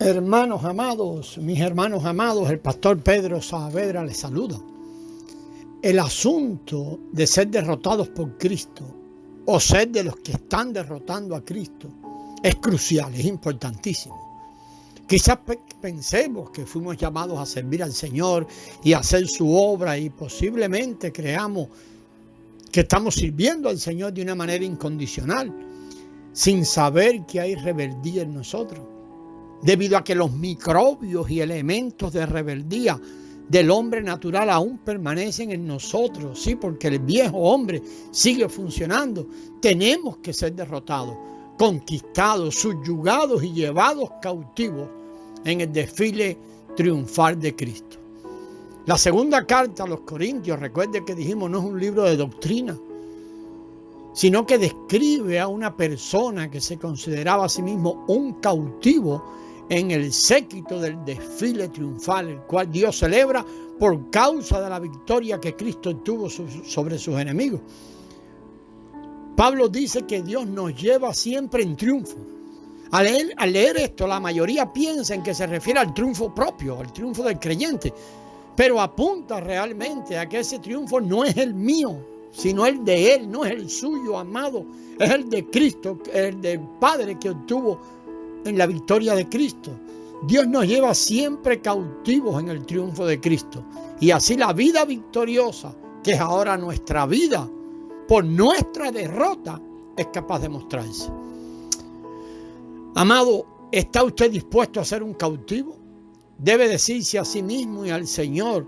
Hermanos amados, mis hermanos amados, el pastor Pedro Saavedra les saluda. El asunto de ser derrotados por Cristo o ser de los que están derrotando a Cristo es crucial, es importantísimo. Quizás pensemos que fuimos llamados a servir al Señor y a hacer su obra y posiblemente creamos que estamos sirviendo al Señor de una manera incondicional, sin saber que hay rebeldía en nosotros, debido a que los microbios y elementos de rebeldía del hombre natural aún permanecen en nosotros, sí, porque el viejo hombre sigue funcionando. Tenemos que ser derrotados, conquistados, subyugados y llevados cautivos en el desfile triunfal de Cristo. La segunda carta a los Corintios, recuerden que dijimos, no es un libro de doctrina, sino que describe a una persona que se consideraba a sí mismo un cautivo en el séquito del desfile triunfal, el cual Dios celebra por causa de la victoria que Cristo tuvo sobre sus enemigos. Pablo dice que Dios nos lleva siempre en triunfo. Al leer esto, la mayoría piensa en que se refiere al triunfo propio, al triunfo del creyente, pero apunta realmente a que ese triunfo no es el mío, sino el de Él, no es el suyo, amado, es el de Cristo, el del Padre que obtuvo en la victoria de Cristo. Dios nos lleva siempre cautivos en el triunfo de Cristo, y así la vida victoriosa, que es ahora nuestra vida, por nuestra derrota, es capaz de mostrarse. Amado, ¿está usted dispuesto a ser un cautivo? Debe decirse a sí mismo y al Señor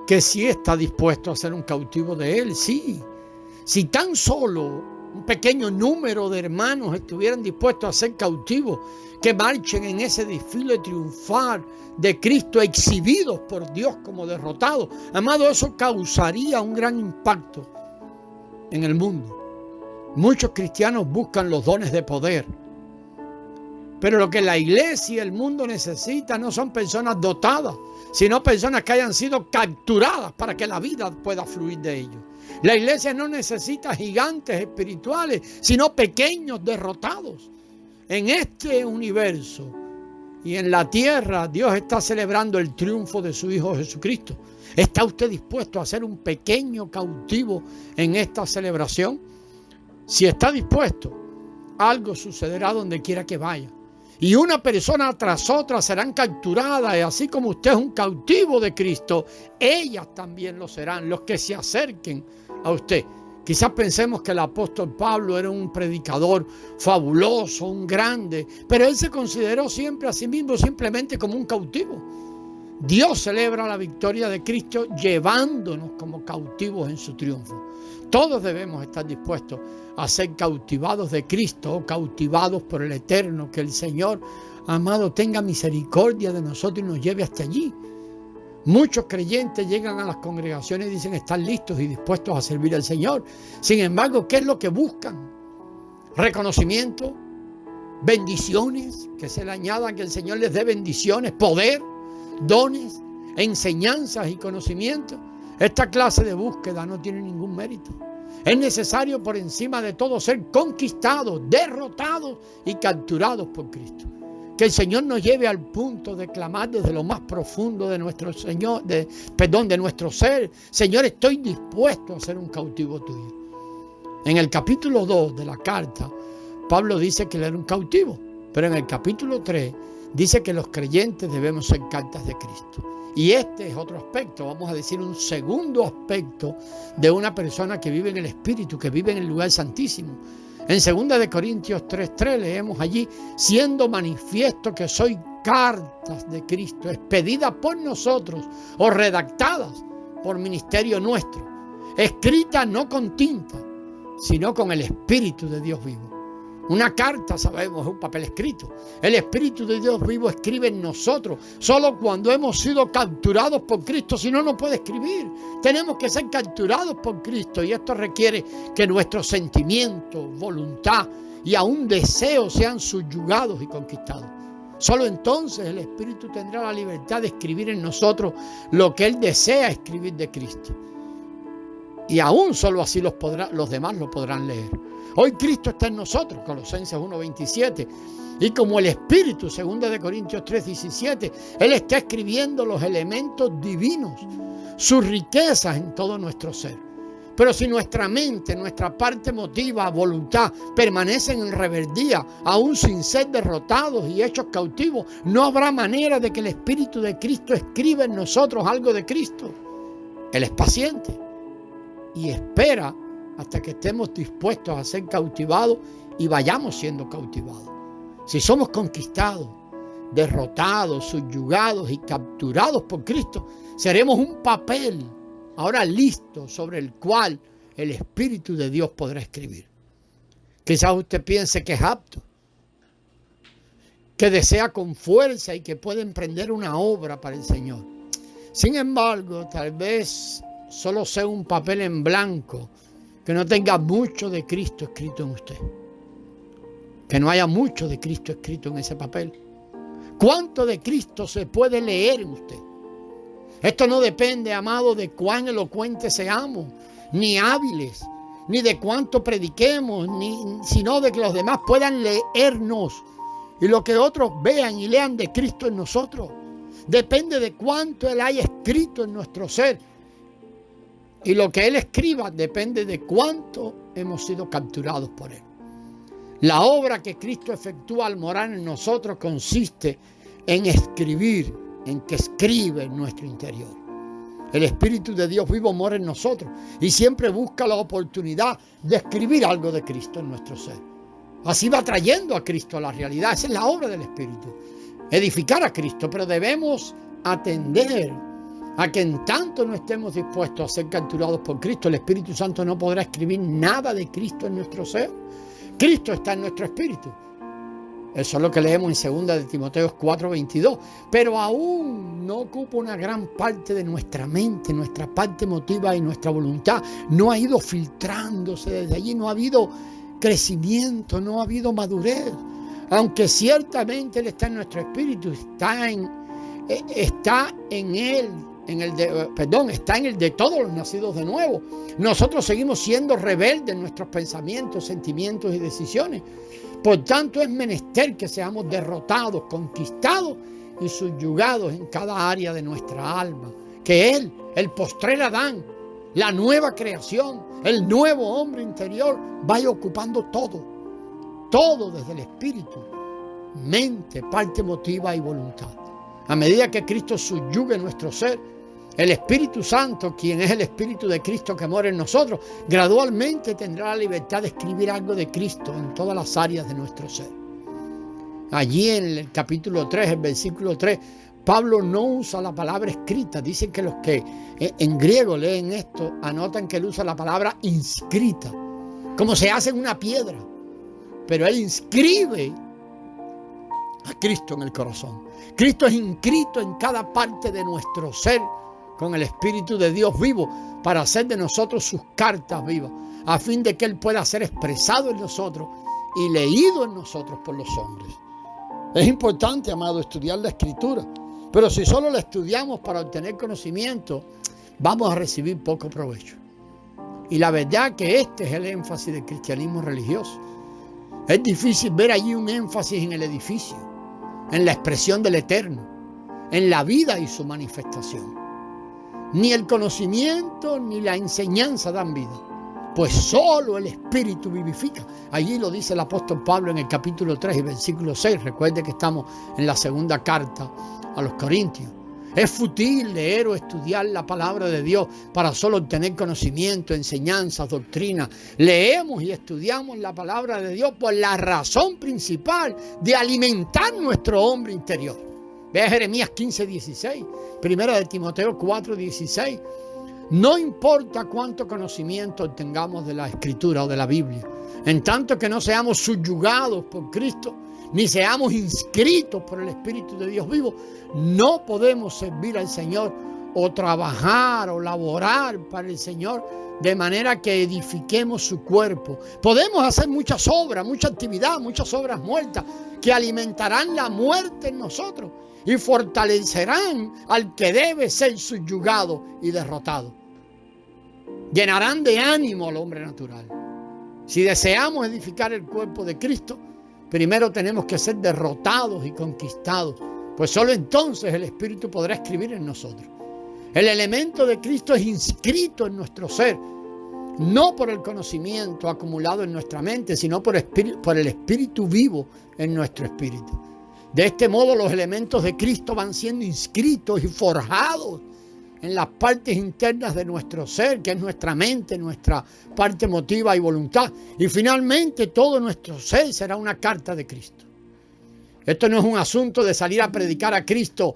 que sí está dispuesto a ser un cautivo de Él, sí. Si tan solo un pequeño número de hermanos estuvieran dispuestos a ser cautivos, que marchen en ese desfile triunfal de Cristo, exhibidos por Dios como derrotados, amado, eso causaría un gran impacto en el mundo. Muchos cristianos buscan los dones de poder, pero lo que la iglesia y el mundo necesita no son personas dotadas, sino personas que hayan sido capturadas para que la vida pueda fluir de ellos. La iglesia no necesita gigantes espirituales, sino pequeños derrotados. En este universo y en la tierra, Dios está celebrando el triunfo de su Hijo Jesucristo. ¿Está usted dispuesto a ser un pequeño cautivo en esta celebración? Si está dispuesto, algo sucederá donde quiera que vaya. Y una persona tras otra serán capturadas, y así como usted es un cautivo de Cristo, ellas también lo serán, los que se acerquen a usted. Quizás pensemos que el apóstol Pablo era un predicador fabuloso, un grande, pero él se consideró siempre a sí mismo simplemente como un cautivo. Dios celebra la victoria de Cristo llevándonos como cautivos en su triunfo. Todos debemos estar dispuestos a ser cautivados de Cristo o cautivados por el Eterno. Que el Señor, amado, tenga misericordia de nosotros y nos lleve hasta allí. Muchos creyentes llegan a las congregaciones y dicen estar listos y dispuestos a servir al Señor. Sin embargo, ¿qué es lo que buscan? Reconocimiento, bendiciones, que se le añadan, que el Señor les dé bendiciones, poder, dones, enseñanzas y conocimientos. Esta clase de búsqueda no tiene ningún mérito. Es necesario por encima de todo ser conquistados, derrotados y capturados por Cristo. Que el Señor nos lleve al punto de clamar desde lo más profundo de nuestro Señor, de nuestro ser. Señor, estoy dispuesto a ser un cautivo tuyo. En el capítulo 2 de la carta, Pablo dice que él era un cautivo, pero en el capítulo 3 dice que los creyentes debemos ser cartas de Cristo. Y este es otro aspecto, vamos a decir un segundo aspecto de una persona que vive en el Espíritu, que vive en el lugar santísimo. En 2 Corintios 3:3 leemos allí, siendo manifiesto que soy cartas de Cristo, expedidas por nosotros o redactadas por ministerio nuestro, escritas no con tinta, sino con el Espíritu de Dios vivo. Una carta, sabemos, es un papel escrito. El Espíritu de Dios vivo escribe en nosotros solo cuando hemos sido capturados por Cristo. Si no, no puede escribir. Tenemos que ser capturados por Cristo, y esto requiere que nuestros sentimientos, voluntad y aún deseos sean subyugados y conquistados. Solo entonces el Espíritu tendrá la libertad de escribir en nosotros lo que Él desea escribir de Cristo. Y aún solo así los demás lo podrán leer. Hoy Cristo está en nosotros, Colosenses 1:27. Y como el Espíritu, 2 Corintios 3:17, Él está escribiendo los elementos divinos, sus riquezas en todo nuestro ser. Pero si nuestra mente, nuestra parte emotiva, voluntad, permanecen en rebeldía, aún sin ser derrotados y hechos cautivos, no habrá manera de que el Espíritu de Cristo escriba en nosotros algo de Cristo. Él es paciente y espera hasta que estemos dispuestos a ser cautivados y vayamos siendo cautivados. Si somos conquistados, derrotados, subyugados y capturados por Cristo, seremos un papel ahora listo sobre el cual el Espíritu de Dios podrá escribir. Quizás usted piense que es apto, que desea con fuerza y que puede emprender una obra para el Señor. Sin embargo, tal vez solo sea un papel en blanco, que no tenga mucho de Cristo escrito en usted. Que no haya mucho de Cristo escrito en ese papel. ¿Cuánto de Cristo se puede leer en usted? Esto no depende, amado, de cuán elocuentes seamos, ni hábiles, ni de cuánto prediquemos, sino de que los demás puedan leernos y lo que otros vean y lean de Cristo en nosotros. Depende de cuánto Él haya escrito en nuestro ser. Y lo que Él escriba depende de cuánto hemos sido capturados por Él. La obra que Cristo efectúa al morar en nosotros consiste en escribir, en que escribe en nuestro interior. El Espíritu de Dios vivo mora en nosotros y siempre busca la oportunidad de escribir algo de Cristo en nuestro ser. Así va trayendo a Cristo a la realidad. Esa es la obra del Espíritu. Edificar a Cristo, pero debemos atender a que en tanto no estemos dispuestos a ser capturados por Cristo, el Espíritu Santo no podrá escribir nada de Cristo en nuestro ser. Cristo está en nuestro espíritu. Eso es lo que leemos en 2 de Timoteo 4:22. Pero aún no ocupa una gran parte de nuestra mente, nuestra parte emotiva y nuestra voluntad. No ha ido filtrándose desde allí, no ha habido crecimiento, no ha habido madurez. Aunque ciertamente Él está en nuestro espíritu, está en el de todos los nacidos de nuevo. Nosotros seguimos siendo rebeldes en nuestros pensamientos, sentimientos y decisiones. Por tanto, es menester que seamos derrotados, conquistados y subyugados en cada área de nuestra alma. Que Él, el postrer Adán, la nueva creación, el nuevo hombre interior, vaya ocupando todo desde el espíritu, mente, parte emotiva y voluntad. A medida que Cristo subyugue nuestro ser, el Espíritu Santo, quien es el Espíritu de Cristo que mora en nosotros, gradualmente tendrá la libertad de escribir algo de Cristo en todas las áreas de nuestro ser. Allí en el capítulo 3, el versículo 3, Pablo no usa la palabra escrita. Dicen que los que en griego leen esto anotan que él usa la palabra inscrita, como se hace en una piedra. Pero él inscribe a Cristo en el corazón. Cristo es inscrito en cada parte de nuestro ser con el Espíritu de Dios vivo para hacer de nosotros sus cartas vivas, a fin de que Él pueda ser expresado en nosotros y leído en nosotros por los hombres. Es importante, amado, estudiar la Escritura, pero si solo la estudiamos para obtener conocimiento, vamos a recibir poco provecho. Y la verdad que este es el énfasis del cristianismo religioso. Es difícil ver allí un énfasis en el edificio, en la expresión del eterno, en la vida y su manifestación. Ni el conocimiento ni la enseñanza dan vida, pues solo el Espíritu vivifica. Allí lo dice el apóstol Pablo en el capítulo 3 y versículo 6. Recuerde que estamos en la segunda carta a los Corintios. Es fútil leer o estudiar la palabra de Dios para solo obtener conocimiento, enseñanzas, doctrina. Leemos y estudiamos la palabra de Dios por la razón principal de alimentar nuestro hombre interior. Vea Jeremías 15:16, 1 de Timoteo 4:16. No importa cuánto conocimiento obtengamos de la Escritura o de la Biblia, en tanto que no seamos subyugados por Cristo, ni seamos inscritos por el Espíritu de Dios vivo, no podemos servir al Señor o trabajar o laborar para el Señor de manera que edifiquemos su cuerpo. Podemos hacer muchas obras, mucha actividad, muchas obras muertas que alimentarán la muerte en nosotros y fortalecerán al que debe ser subyugado y derrotado. Llenarán de ánimo al hombre natural. Si deseamos edificar el cuerpo de Cristo, primero tenemos que ser derrotados y conquistados, pues solo entonces el Espíritu podrá escribir en nosotros. El elemento de Cristo es inscrito en nuestro ser, no por el conocimiento acumulado en nuestra mente, sino por el Espíritu vivo en nuestro espíritu. De este modo los elementos de Cristo van siendo inscritos y forjados en las partes internas de nuestro ser, que es nuestra mente, nuestra parte emotiva y voluntad. Y finalmente todo nuestro ser será una carta de Cristo. Esto no es un asunto de salir a predicar a Cristo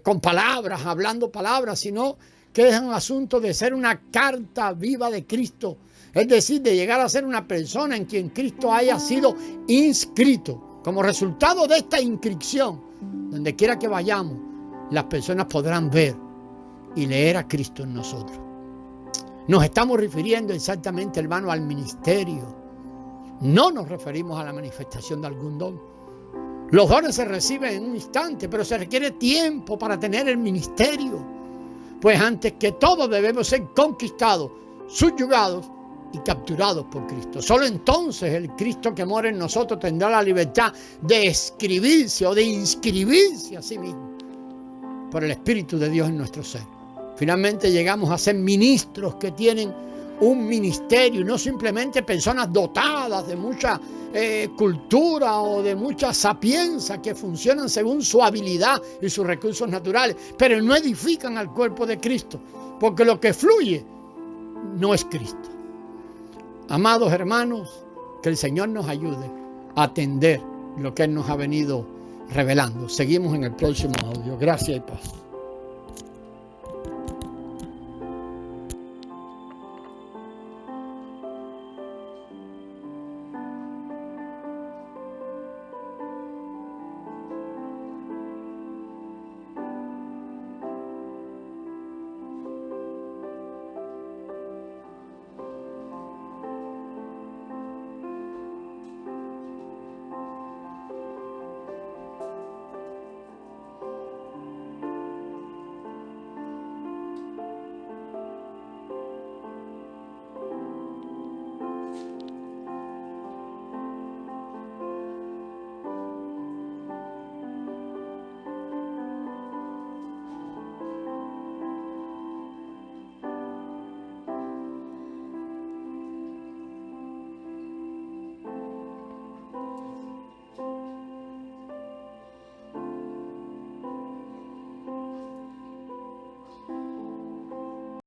con palabras, hablando palabras, sino que es un asunto de ser una carta viva de Cristo. Es decir, de llegar a ser una persona en quien Cristo haya sido inscrito. Como resultado de esta inscripción, donde quiera que vayamos, las personas podrán ver y leer a Cristo en nosotros. Nos estamos refiriendo exactamente, hermano, al ministerio. No nos referimos a la manifestación de algún don. Los dones se reciben en un instante, pero se requiere tiempo para tener el ministerio. Pues antes que todo debemos ser conquistados, subyugados y capturados por Cristo. Solo entonces el Cristo que mora en nosotros tendrá la libertad de escribirse o de inscribirse a sí mismo por el Espíritu de Dios en nuestro ser. Finalmente llegamos a ser ministros que tienen un ministerio, no simplemente personas dotadas de mucha cultura o de mucha sapiencia que funcionan según su habilidad y sus recursos naturales, pero no edifican al cuerpo de Cristo, porque lo que fluye no es Cristo. Amados hermanos, que el Señor nos ayude a atender lo que Él nos ha venido revelando. Seguimos en el próximo audio. Gracias y paz.